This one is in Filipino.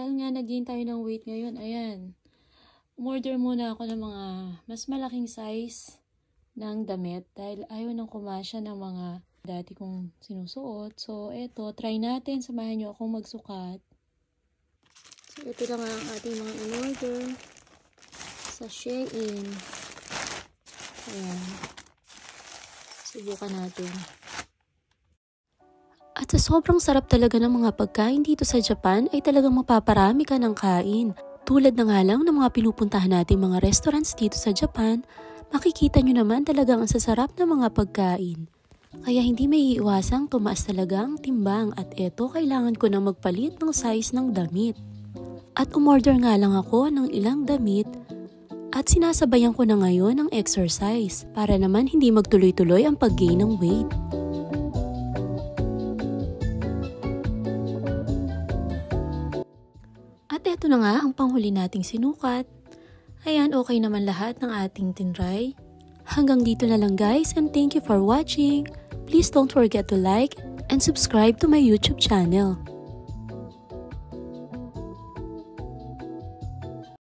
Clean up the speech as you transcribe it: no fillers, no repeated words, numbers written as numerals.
Dahil nga nag-gain tayo ng weight ngayon, ayan. Umorder muna ako ng mga mas malaking size ng damit dahil ayaw nang kumasya ng mga dati kong sinusuot. So, eto, try natin. Samahan nyo akong magsukat. So, ito lang ang ating mga in-order sa Shein. Ayan. Subukan natin. At sa sobrang sarap talaga ng mga pagkain dito sa Japan ay talagang mapaparami ka ng kain. Tulad na nga lang ng mga pinupuntahan nating mga restaurants dito sa Japan, makikita nyo naman talagang ang sasarap ng mga pagkain. Kaya hindi may iiwasang tumaas talaga ang timbang at eto kailangan ko na magpalit ng size ng damit. At umorder nga lang ako ng ilang damit at sinasabayan ko na ngayon ng exercise para naman hindi magtuloy-tuloy ang pag-gain ng weight. At eto na nga ang panghuli nating sinukat. Ayan, okay naman lahat ng ating tinry. Hanggang dito na lang guys and thank you for watching. Please don't forget to like and subscribe to my YouTube channel.